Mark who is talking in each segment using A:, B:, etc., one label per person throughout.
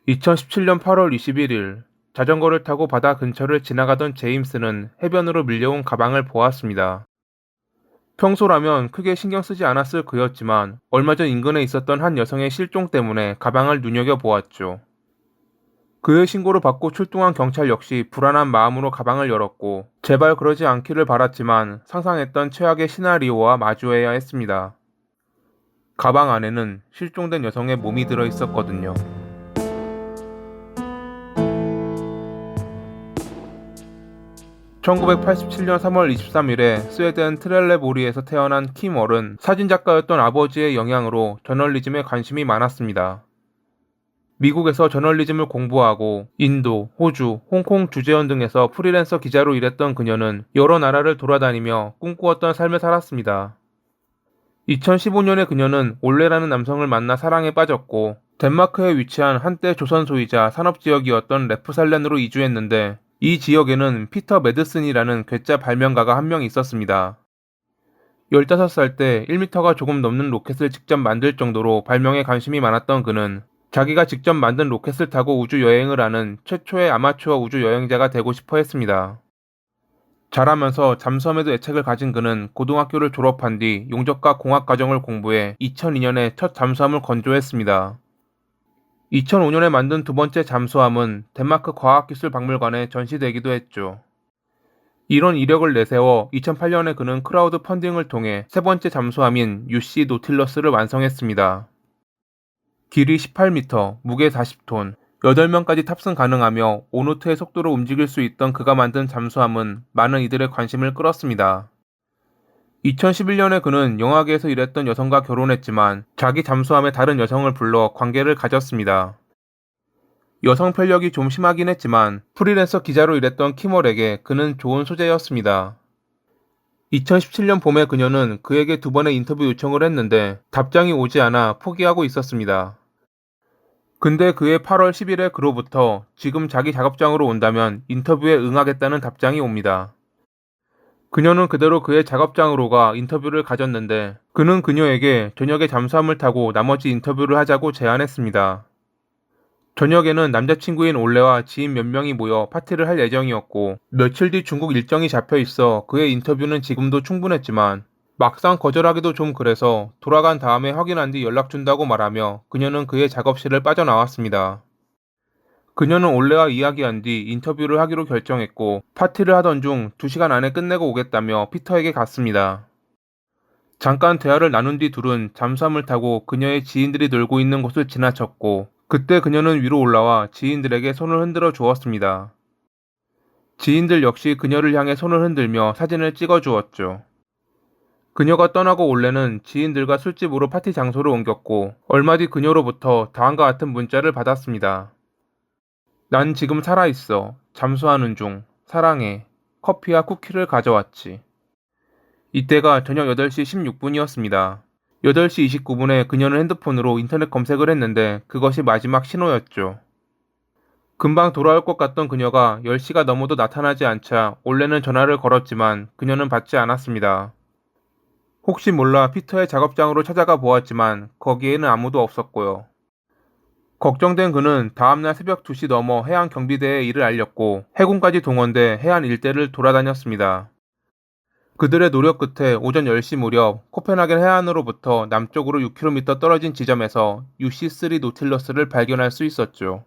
A: 2017년 8월 21일 자전거를 타고 바다 근처를 지나가던 제임스는 해변으로 밀려온 가방을 보았습니다. 평소라면 크게 신경 쓰지 않았을 그였지만 얼마 전 인근에 있었던 한 여성의 실종 때문에 가방을 눈여겨보았죠. 그의 신고를 받고 출동한 경찰 역시 불안한 마음으로 가방을 열었고 제발 그러지 않기를 바랐지만 상상했던 최악의 시나리오와 마주해야 했습니다. 가방 안에는 실종된 여성의 몸이 들어 있었거든요. 1987년 3월 23일에 스웨덴 트렐레보리에서 태어난 킴 월은 사진작가였던 아버지의 영향으로 저널리즘에 관심이 많았습니다. 미국에서 저널리즘을 공부하고 인도, 호주, 홍콩 주재원 등에서 프리랜서 기자로 일했던 그녀는 여러 나라를 돌아다니며 꿈꾸었던 삶을 살았습니다. 2015년에 그녀는 올레라는 남성을 만나 사랑에 빠졌고 덴마크에 위치한 한때 조선 소유자 산업지역이었던 레프살렌으로 이주했는데 이 지역에는 피터 메드슨이라는 괴짜 발명가가 한 명 있었습니다. 15살 때 1m가 조금 넘는 로켓을 직접 만들 정도로 발명에 관심이 많았던 그는 자기가 직접 만든 로켓을 타고 우주 여행을 하는 최초의 아마추어 우주 여행자가 되고 싶어 했습니다. 자라면서 잠수함에도 애착을 가진 그는 고등학교를 졸업한 뒤 용접과 공학 과정을 공부해 2002년에 첫 잠수함을 건조했습니다. 2005년에 만든 두 번째 잠수함은 덴마크 과학기술박물관에 전시되기도 했죠. 이런 이력을 내세워 2008년에 그는 크라우드 펀딩을 통해 세 번째 잠수함인 UC 노틸러스를 완성했습니다. 길이 18m, 무게 40톤, 8명까지 탑승 가능하며 5노트의 속도로 움직일 수 있던 그가 만든 잠수함은 많은 이들의 관심을 끌었습니다. 2011년에 그는 영화계에서 일했던 여성과 결혼했지만 자기 잠수함에 다른 여성을 불러 관계를 가졌습니다. 여성 편력이 좀 심하긴 했지만 프리랜서 기자로 일했던 키멀에게 그는 좋은 소재였습니다. 2017년 봄에 그녀는 그에게 두 번의 인터뷰 요청을 했는데 답장이 오지 않아 포기하고 있었습니다. 근데 그해 8월 10일에 그로부터 지금 자기 작업장으로 온다면 인터뷰에 응하겠다는 답장이 옵니다. 그녀는 그대로 그의 작업장으로 가 인터뷰를 가졌는데 그는 그녀에게 저녁에 잠수함을 타고 나머지 인터뷰를 하자고 제안했습니다. 저녁에는 남자친구인 올레와 지인 몇 명이 모여 파티를 할 예정이었고 며칠 뒤 중국 일정이 잡혀 있어 그의 인터뷰는 지금도 충분했지만 막상 거절하기도 좀 그래서 돌아간 다음에 확인한 뒤 연락 준다고 말하며 그녀는 그의 작업실을 빠져나왔습니다. 그녀는 올레와 이야기한 뒤 인터뷰를 하기로 결정했고 파티를 하던 중 2시간 안에 끝내고 오겠다며 피터에게 갔습니다. 잠깐 대화를 나눈 뒤 둘은 잠수함을 타고 그녀의 지인들이 놀고 있는 곳을 지나쳤고 그때 그녀는 위로 올라와 지인들에게 손을 흔들어 주었습니다. 지인들 역시 그녀를 향해 손을 흔들며 사진을 찍어 주었죠. 그녀가 떠나고 올레는 지인들과 술집으로 파티 장소를 옮겼고 얼마 뒤 그녀로부터 다음과 같은 문자를 받았습니다. 난 지금 살아있어. 잠수하는 중. 사랑해. 커피와 쿠키를 가져왔지. 이때가 저녁 8시 16분이었습니다. 8시 29분에 그녀는 핸드폰으로 인터넷 검색을 했는데 그것이 마지막 신호였죠. 금방 돌아올 것 같던 그녀가 10시가 넘어도 나타나지 않자 올레는 전화를 걸었지만 그녀는 받지 않았습니다. 혹시 몰라 피터의 작업장으로 찾아가 보았지만 거기에는 아무도 없었고요. 걱정된 그는 다음날 새벽 2시 넘어 해안 경비대에 이를 알렸고 해군까지 동원돼 해안 일대를 돌아다녔습니다. 그들의 노력 끝에 오전 10시 무렵 코펜하겐 해안으로부터 남쪽으로 6km 떨어진 지점에서 UC3 노틸러스를 발견할 수 있었죠.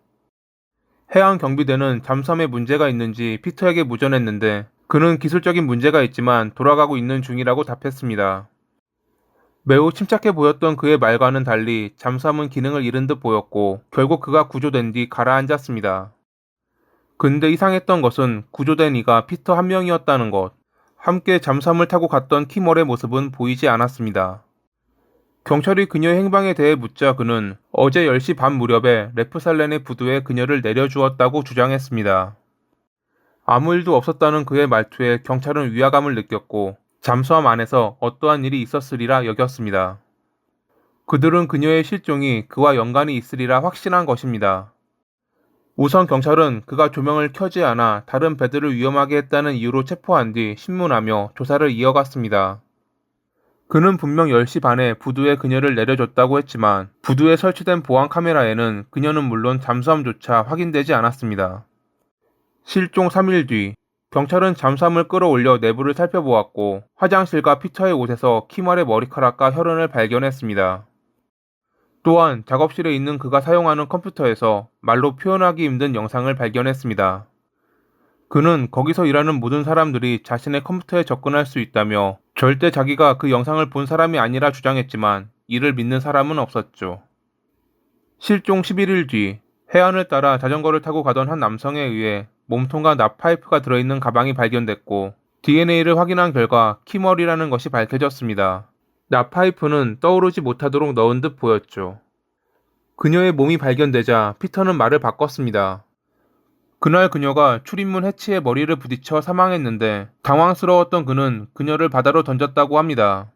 A: 해안 경비대는 잠수함에 문제가 있는지 피터에게 무전했는데 그는 기술적인 문제가 있지만 돌아가고 있는 중이라고 답했습니다. 매우 침착해 보였던 그의 말과는 달리 잠수함은 기능을 잃은 듯 보였고 결국 그가 구조된 뒤 가라앉았습니다. 근데 이상했던 것은 구조된 이가 피터 한 명이었다는 것. 함께 잠수함을 타고 갔던 키멀의 모습은 보이지 않았습니다. 경찰이 그녀의 행방에 대해 묻자 그는 어제 10시 반 무렵에 레프살렌의 부두에 그녀를 내려주었다고 주장했습니다. 아무 일도 없었다는 그의 말투에 경찰은 위화감을 느꼈고 잠수함 안에서 어떠한 일이 있었으리라 여겼습니다. 그들은 그녀의 실종이 그와 연관이 있으리라 확신한 것입니다. 우선 경찰은 그가 조명을 켜지 않아 다른 배들을 위험하게 했다는 이유로 체포한 뒤 신문하며 조사를 이어갔습니다. 그는 분명 10시 반에 부두에 그녀를 내려줬다고 했지만 부두에 설치된 보안 카메라에는 그녀는 물론 잠수함조차 확인되지 않았습니다. 실종 3일 뒤, 경찰은 잠수함을 끌어올려 내부를 살펴보았고 화장실과 피터의 옷에서 키멀의 머리카락과 혈흔을 발견했습니다. 또한 작업실에 있는 그가 사용하는 컴퓨터에서 말로 표현하기 힘든 영상을 발견했습니다. 그는 거기서 일하는 모든 사람들이 자신의 컴퓨터에 접근할 수 있다며 절대 자기가 그 영상을 본 사람이 아니라 주장했지만 이를 믿는 사람은 없었죠. 실종 11일 뒤, 해안을 따라 자전거를 타고 가던 한 남성에 의해 몸통과 납파이프가 들어있는 가방이 발견됐고 DNA를 확인한 결과 키멀이라는 것이 밝혀졌습니다. 납파이프는 떠오르지 못하도록 넣은 듯 보였죠. 그녀의 몸이 발견되자 피터는 말을 바꿨습니다. 그날 그녀가 출입문 해치에 머리를 부딪혀 사망했는데 당황스러웠던 그는 그녀를 바다로 던졌다고 합니다.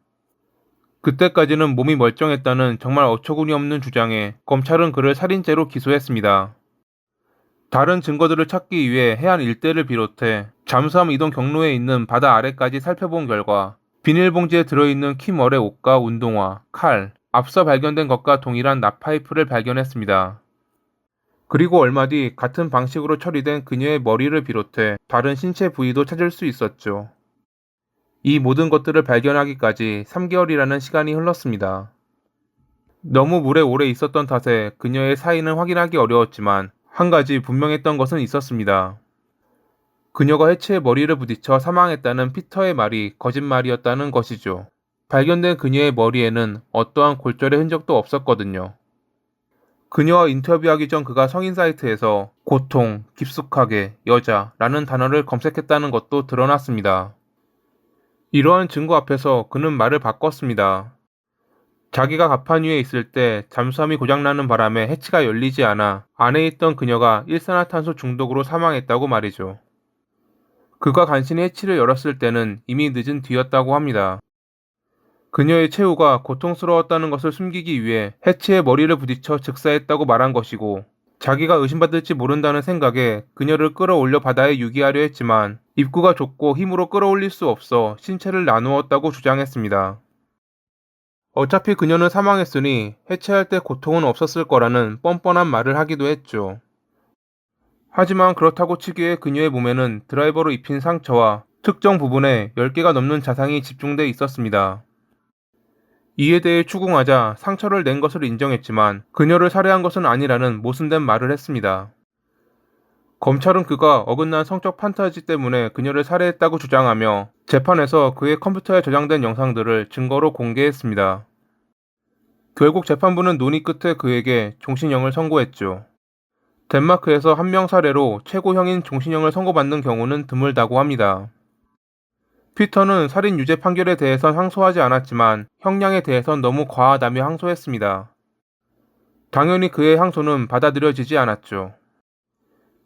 A: 그때까지는 몸이 멀쩡했다는 정말 어처구니 없는 주장에 검찰은 그를 살인죄로 기소했습니다. 다른 증거들을 찾기 위해 해안 일대를 비롯해 잠수함 이동 경로에 있는 바다 아래까지 살펴본 결과 비닐봉지에 들어있는 키멀의 옷과 운동화, 칼, 앞서 발견된 것과 동일한 납파이프를 발견했습니다. 그리고 얼마 뒤 같은 방식으로 처리된 그녀의 머리를 비롯해 다른 신체 부위도 찾을 수 있었죠. 이 모든 것들을 발견하기까지 3개월이라는 시간이 흘렀습니다. 너무 물에 오래 있었던 탓에 그녀의 사인은 확인하기 어려웠지만 한 가지 분명했던 것은 있었습니다. 그녀가 해치에 머리를 부딪혀 사망했다는 피터의 말이 거짓말이었다는 것이죠. 발견된 그녀의 머리에는 어떠한 골절의 흔적도 없었거든요. 그녀와 인터뷰하기 전 그가 성인 사이트에서 고통, 깊숙하게, 여자라는 단어를 검색했다는 것도 드러났습니다. 이러한 증거 앞에서 그는 말을 바꿨습니다. 자기가 갑판 위에 있을 때 잠수함이 고장나는 바람에 해치가 열리지 않아 안에 있던 그녀가 일산화탄소 중독으로 사망했다고 말이죠. 그가 간신히 해치를 열었을 때는 이미 늦은 뒤였다고 합니다. 그녀의 최후가 고통스러웠다는 것을 숨기기 위해 해치에 머리를 부딪혀 즉사했다고 말한 것이고 자기가 의심받을지 모른다는 생각에 그녀를 끌어올려 바다에 유기하려 했지만 입구가 좁고 힘으로 끌어올릴 수 없어 신체를 나누었다고 주장했습니다. 어차피 그녀는 사망했으니 해체할 때 고통은 없었을 거라는 뻔뻔한 말을 하기도 했죠. 하지만 그렇다고 치기에 그녀의 몸에는 드라이버로 입힌 상처와 특정 부분에 10개가 넘는 자상이 집중돼 있었습니다. 이에 대해 추궁하자 상처를 낸 것을 인정했지만 그녀를 살해한 것은 아니라는 모순된 말을 했습니다. 검찰은 그가 어긋난 성적 판타지 때문에 그녀를 살해했다고 주장하며 재판에서 그의 컴퓨터에 저장된 영상들을 증거로 공개했습니다. 결국 재판부는 논의 끝에 그에게 종신형을 선고했죠. 덴마크에서 한 명 살해로 최고형인 종신형을 선고받는 경우는 드물다고 합니다. 피터는 살인 유죄 판결에 대해선 항소하지 않았지만 형량에 대해선 너무 과하다며 항소했습니다. 당연히 그의 항소는 받아들여지지 않았죠.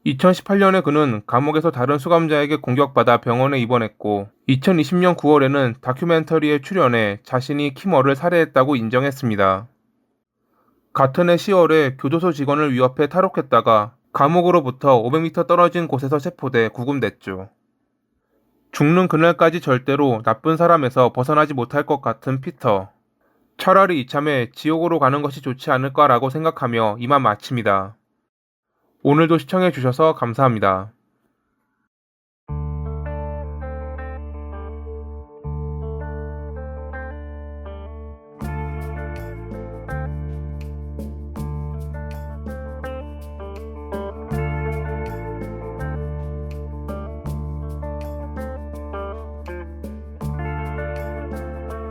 A: 2018년에 그는 감옥에서 다른 수감자에게 공격받아 병원에 입원했고 2020년 9월에는 다큐멘터리에 출연해 자신이 키멀을 살해했다고 인정했습니다. 같은 해 10월에 교도소 직원을 위협해 탈옥했다가 감옥으로부터 500m 떨어진 곳에서 체포돼 구금됐죠. 죽는 그날까지 절대로 나쁜 사람에서 벗어나지 못할 것 같은 피터. 차라리 이참에 지옥으로 가는 것이 좋지 않을까라고 생각하며 이만 마칩니다. 오늘도 시청해주셔서 감사합니다.